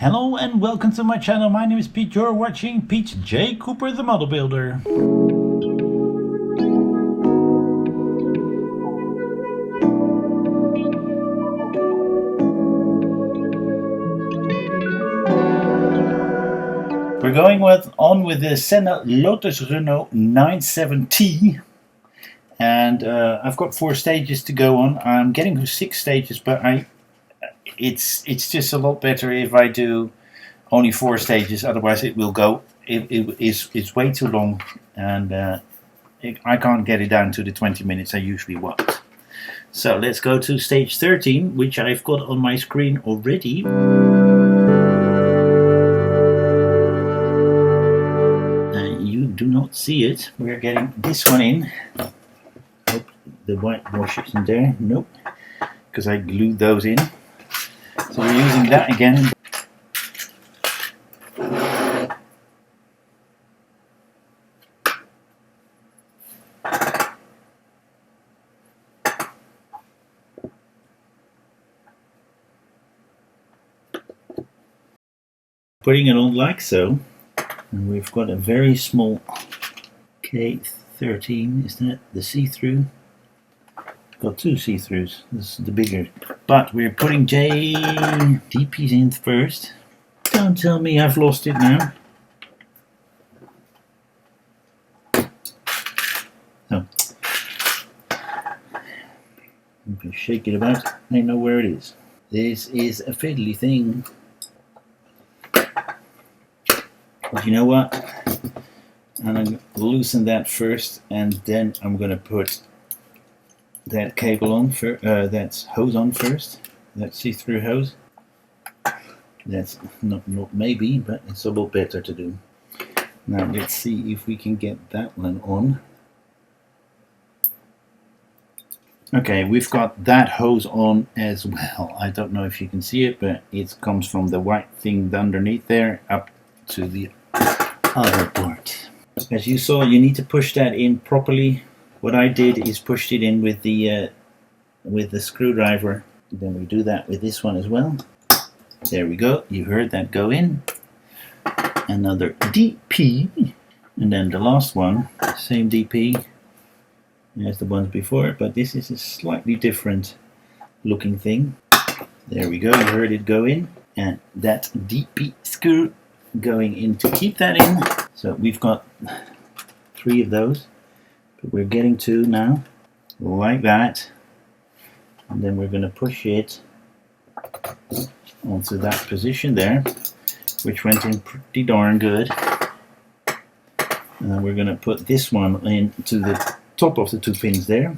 Hello and welcome to my channel. My name is Pete. You're watching Pete J. Cooper, the model builder. We're going on with the Senna Lotus Renault 97T. And I've got 4 stages to go on. I'm getting to 6 stages, but it's just a lot better if I do only 4 stages. Otherwise, it will go. It's way too long, and I can't get it down to the 20 minutes I usually want. So let's go to stage 13, which I've got on my screen already. You do not see it. We're getting this one in. Hope the whitewash isn't there. Nope, because I glued those in. So we're using that again. Putting it on like so, and we've got a very small K13, is that the see-through? Got 2 see-throughs, this is the bigger, but we're putting DPs in first. Don't tell me I've lost it now. No. I'm going to shake it about, I know where it is. This is a fiddly thing. But you know what? I'm going to loosen that first, and then I'm going to put that cable on, that hose on first, that see-through hose. That's not maybe, but it's a lot better to do. Now let's see if we can get that one on. Okay, we've got that hose on as well. I don't know if you can see it, but it comes from the white thing underneath there up to the other part. As you saw, you need to push that in properly. What I did is pushed it in with the screwdriver. Then we do that with this one as well. There we go. You heard that go in. Another DP, and then the last one, same DP as the ones before, but this is a slightly different looking thing. There we go. You heard it go in, and that DP screw going in to keep that in. So we've got 3 of those, but we're getting 2 now, like that, and then we're going to push it onto that position there, which went in pretty darn good. And then we're going to put this one into the top of the 2 pins there,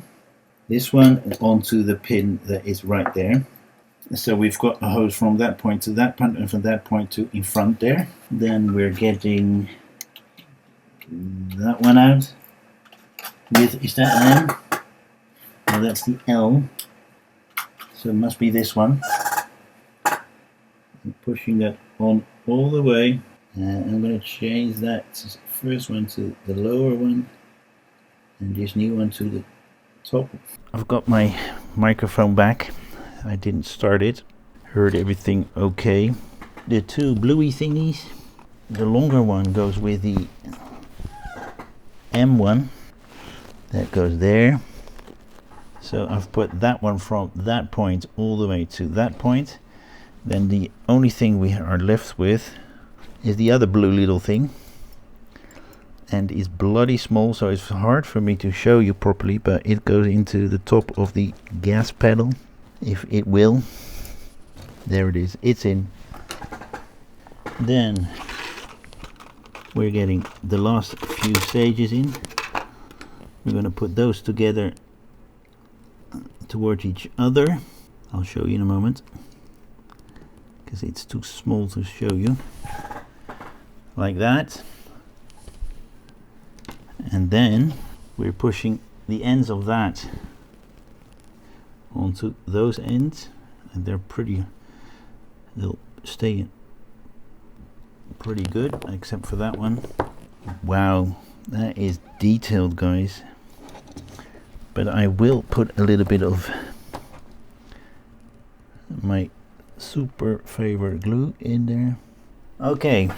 this one onto the pin that is right there. So we've got a hose from that point to that point, and from that point to in front there. Then we're getting that one out with, is that an M? No, that's the L. So it must be this one. I'm pushing that on all the way. And I'm going to change that first one to the lower one, and this new one to the top. I've got my microphone back. I didn't start it. Heard everything okay. The 2 bluey thingies. The longer one goes with the M1. That goes there. So I've put that one from that point all the way to that point. Then the only thing we are left with is the other blue little thing. And it's bloody small, so it's hard for me to show you properly, but it goes into the top of the gas pedal, if it will. There it is, it's in. Then we're getting the last few stages in. We're going to put those together towards each other. I'll show you in a moment, because it's too small to show you. Like that. And then we're pushing the ends of that onto those ends, and they'll stay pretty good, except for that one. Wow, that is detailed, guys. But I will put a little bit of my super favorite glue in there. Okay,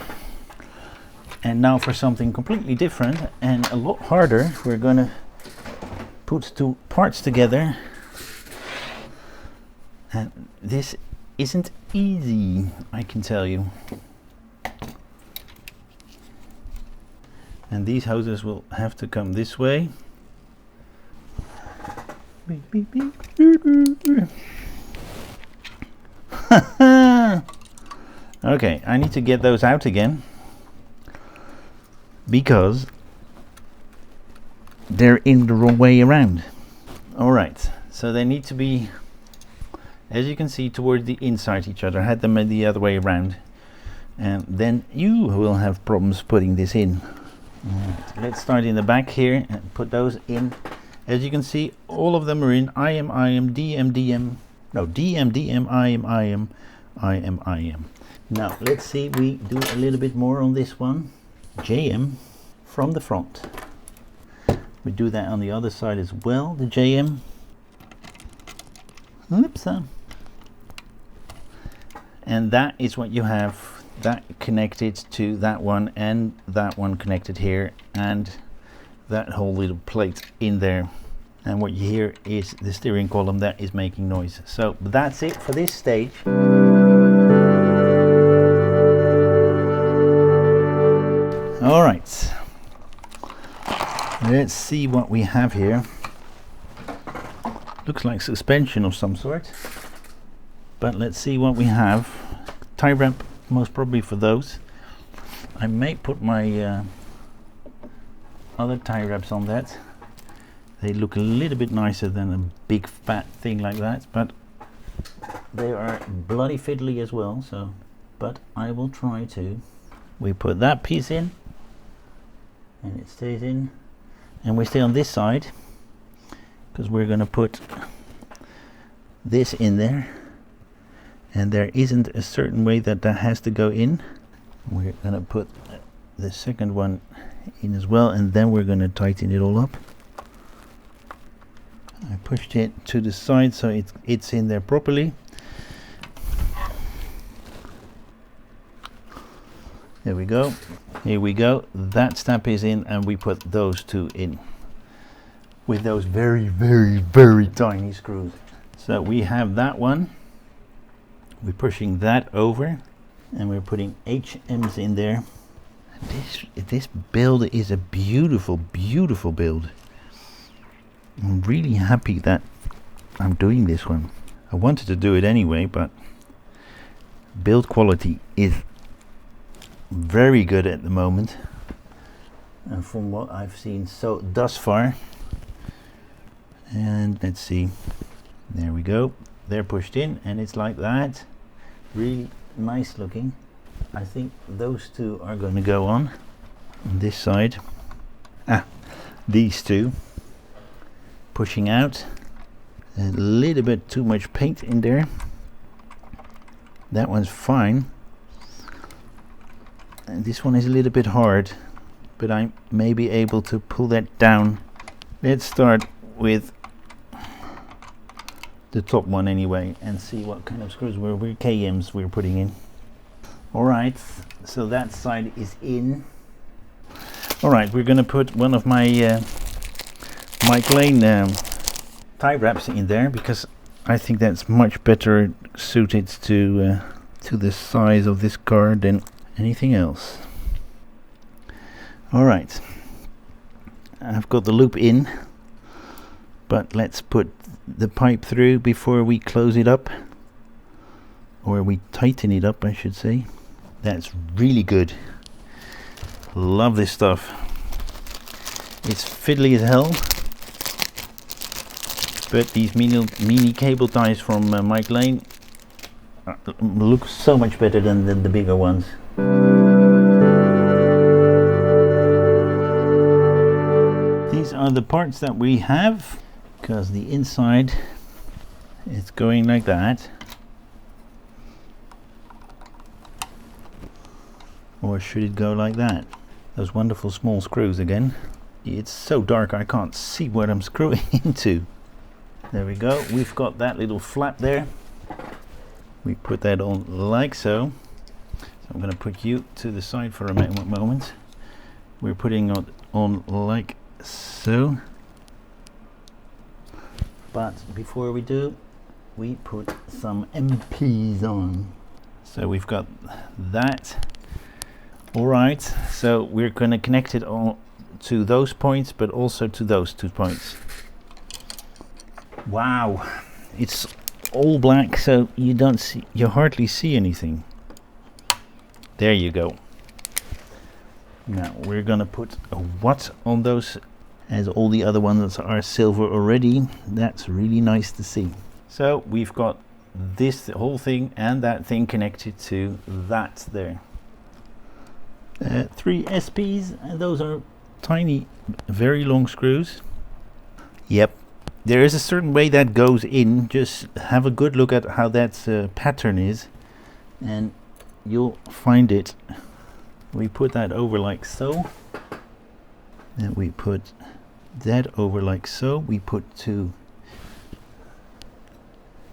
and now for something completely different and a lot harder. We're gonna put two parts together, and this isn't easy, I can tell you. And these hoses will have to come this way. Beep, beep, beep. Okay, I need to get those out again because they're in the wrong way around. Alright, so they need to be, as you can see, towards the inside each other. I had them the other way around, and then you will have problems putting this in. Let's start in the back here and put those in. As you can see, all of them are in. IM, DM, DM. No, DM, DM, IM. Now, let's see, we do a little bit more on this one. JM from the front. We do that on the other side as well, the JM. Oops. And that is what you have. That connected to that one, and that one connected here, and that whole little plate in there. And what you hear is the steering column that is making noise. So that's it for this stage. All right, let's see what we have here. Looks like suspension of some sort, but let's see what we have. Tie wrap most probably for those. I may put my other tie wraps on that. They look a little bit nicer than a big fat thing like that, but they are bloody fiddly as well, so, but I will try to. We put that piece in, and it stays in, and we stay on this side because we're going to put this in there, and there isn't a certain way that has to go in. We're going to put the second one in as well, and then we're going to tighten it all up. I pushed it to the side so it's in there properly. There we go. Here we go. That stamp is in, and we put those two in with those very, very, very tiny screws. So we have that one. We're pushing that over, and we're putting HMs in there. This build is a beautiful, beautiful build. I'm really happy that I'm doing this one. I wanted to do it anyway, but build quality is very good at the moment, and from what I've seen so thus far. And let's see, there we go, they're pushed in, and it's like that. Really nice looking. I think those two are going to go on this side. These two pushing out. A little bit too much paint in there. That one's fine, and this one is a little bit hard, but I may be able to pull that down. Let's start with the top one anyway and see what kind of screws we're KMs we're putting in. Alright, so that side is in. Alright, we're gonna put one of my Mike Lane tie wraps in there because I think that's much better suited to the size of this car than anything else. Alright, I've got the loop in, but let's put the pipe through before we close it up, or we tighten it up I should say. That's really good. Love this stuff. It's fiddly as hell, but these mini cable ties from Mike Lane look so much better than the bigger ones. These are the parts that we have, because the inside is going like that. Or should it go like that? Those wonderful small screws again. It's so dark I can't see what I'm screwing into. There we go, we've got that little flap there. We put that on like so. So I'm going to put you to the side for a moment. We're putting it on like so. But before we do, we put some MPs on. So we've got that. Alright, so we're going to connect it all to those points, but also to those 2 points. Wow, it's all black, so you hardly see anything. There you go. Now we're gonna put a watt on those, as all the other ones are silver already. That's really nice to see. So we've got this whole thing and that thing connected to that there. 3 SPs, and those are tiny, very long screws. Yep. There is a certain way that goes in. Just have a good look at how that pattern is and you'll find it. We put that over like so, and we put that over like so. We put 2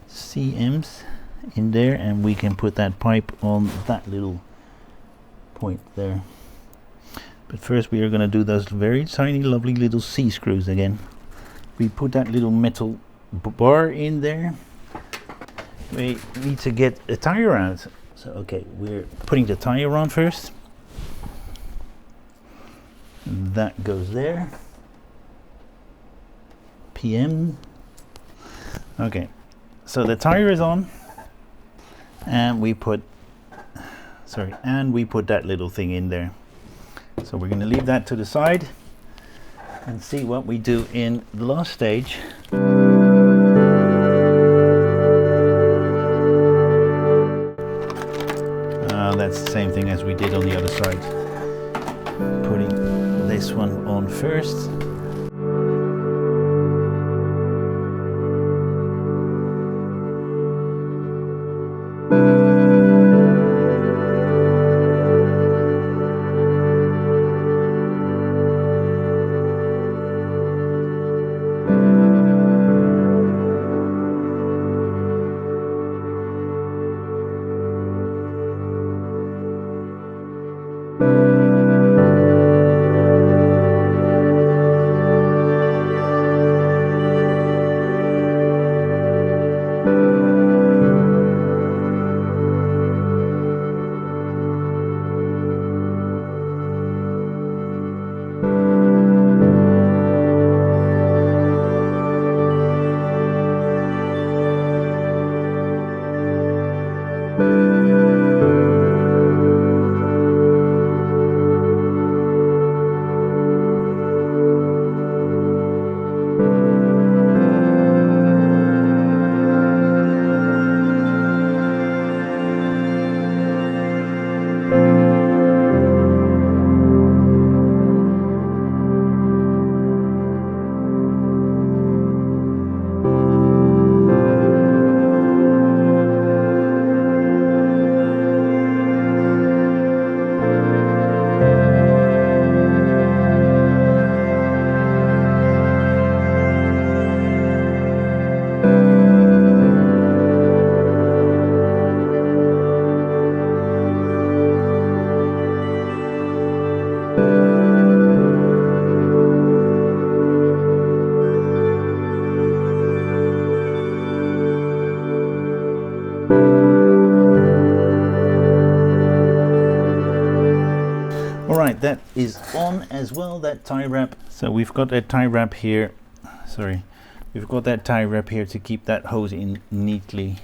CMs in there, and we can put that pipe on that little point there. But first we are going to do those very tiny lovely little C screws again. We put that little metal bar in there. We need to get a tire out. So okay, we're putting the tire on first. That goes there. PM. Okay, so the tire is on, and we put that little thing in there. So we're going to leave that to the side and see what we do in the last stage. That's the same thing as we did on the other side. Putting this one on first. Alright, that is on as well, that tie wrap. So we've got that tie wrap here. Sorry. We've got that tie wrap here to keep that hose in neatly.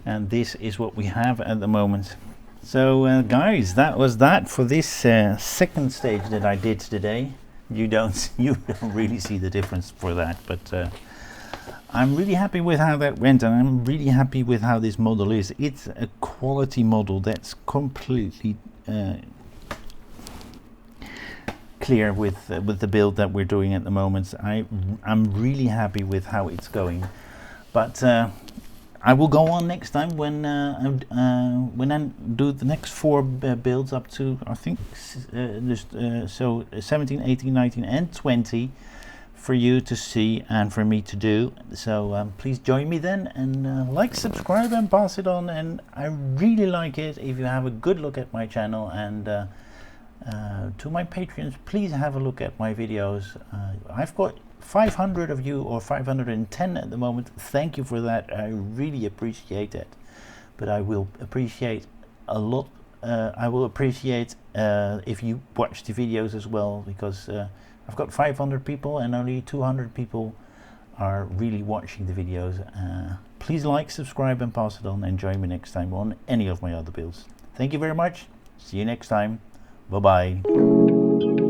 And this is what we have at the moment. So guys, that was that for this second stage that I did today. You don't really see the difference for that, but I'm really happy with how that went, and I'm really happy with how this model is. It's a quality model that's completely clear with the build that we're doing at the moment. I'm really happy with how it's going, but I will go on next time when I do the next 4 builds up to, I think, so 17, 18, 19 and 20 for you to see and for me to do. So please join me then, and like, subscribe and pass it on. And I really like it if you have a good look at my channel, and to my patrons, please have a look at my videos. I've got 500 of you, or 510 at the moment. Thank you for that. I really appreciate it. But I will appreciate a lot. I will appreciate if you watch the videos as well, because I've got 500 people and only 200 people are really watching the videos. Please like, subscribe and pass it on, and join me next time on any of my other builds. Thank you very much. See you next time. Bye bye.